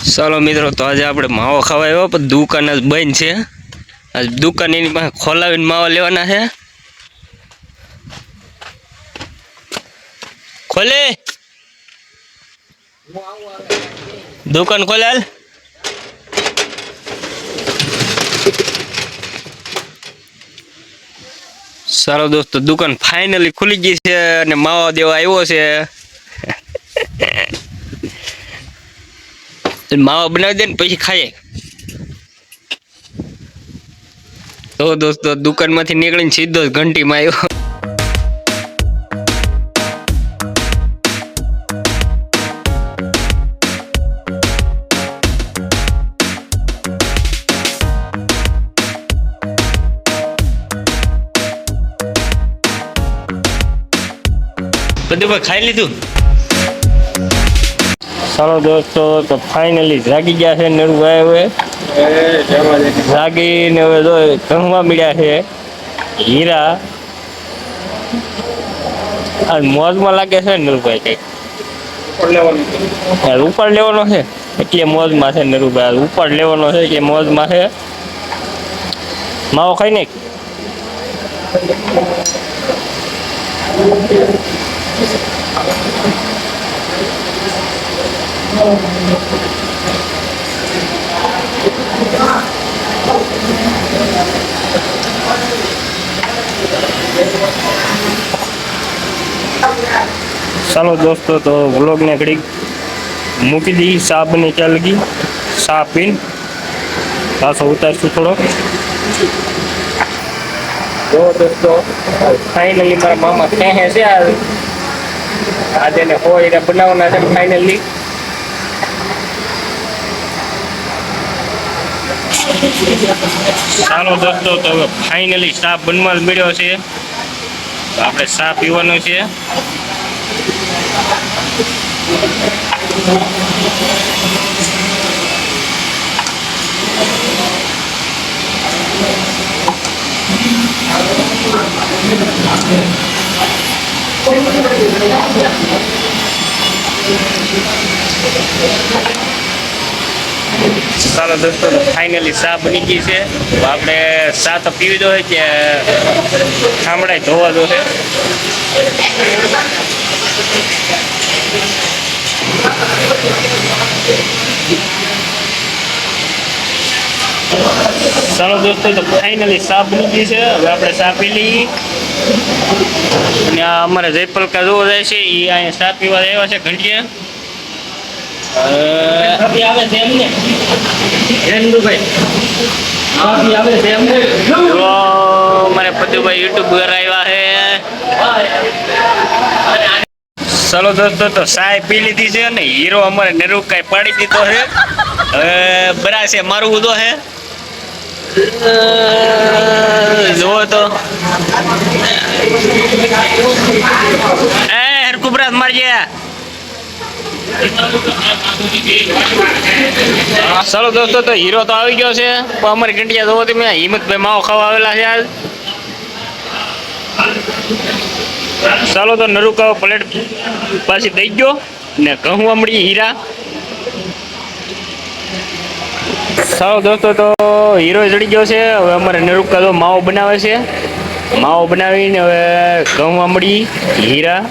ચાલો મિત્રો, તો આજે આપણે માવો ખાવા આવ્યો પણ દુકાન જ બંધ છે. આજ દુકાન એની પાસે ખોલાવીને માવા લેવાના છે. ખોલે દુકાન ખોલે હાલ. સારો દોસ્તો, દુકાન ફાઇનલી ખુલી ગઈ છે અને માવા દેવા આવ્યો છે. માવા બનાવી દે ને પછી ખાઈએ. તો દોસ્તો દુકાનમાંથી નીકળીને સીધો જ ઘંટીમાં આવ્યો. બધું ખાઈ લીધું. ચાલો દોસ્તો, તો ફાઇનલી જાગી ગયા છે નરુભાઈ. હવે જાગીને હવે જો કહવા મળ્યા છે હીરા. આ મોજમાં લાગે છે નરુભાઈ. કઈક ઉપર લેવાનો છે એટલે મોજમાં છે નરુભાઈ. ઉપર લેવાનો છે એટલે મોજમાં છે. માવો ખાઈ નાખ. ચાલો દોસ્તો, તો વ્લોગને ઘડીક મૂકી દી. ચા બની ત્યાં લગી ચા પીને પાછો ઉતારશું થોડો. જો દોસ્તો, ફાઇનલી મારા મામા કહે છે આજે ને હોય બનાવવાના છે ફાઇનલી. ચાલો દોસ્તો, તો હવે ફાઇનલી ચા બનવા મળ્યો છે. આપણે ચા પીવાનો છે. ચાલો દોસ્તો, ફાઇનલી ચા બની ગઈ છે. આપણે ચા તો પીવી દો હોય કે ઠામડાય ધોવા દો છે. ચાલો દોસ્તો, તો ફાઇનલી ચા બની ગઈ છે. હવે આપણે ચા પી લઈએ. અને આ અમારે જયપલકા જોવા જાય છે, એ અહીંયા ચા પીવા આવ્યા છે ઘંટીએ. મારે પદુભાઈ યુટ્યુબર આવ્યા છે. ચાલો દોસ્તો, તો ચાય પી લીધી છે ને હીરો અમારે નરુકાઈ પાડી દીધો છે. હવે બરા છે મારું ઉદો છે. જુઓ તો હરકુબરાત મારજે. ચાલો દોસ્તો, તો હીરો તો આવી ગયો છે. પણ અમારી ઘંટિયા જોવો તમે, હિંમતભાઈ માવો ખાવા આવેલા છે આજ. ચાલો તો નરુકાઓ પ્લેટ પાછી દઈ ગયો ને કહું મળી હીરા. ચાલો દોસ્તો, તો હીરો ચડી ગયો છે. હવે અમારે નરુકા તો માવો બનાવે છે. માવો બનાવીને હવે કહું મળી હીરા.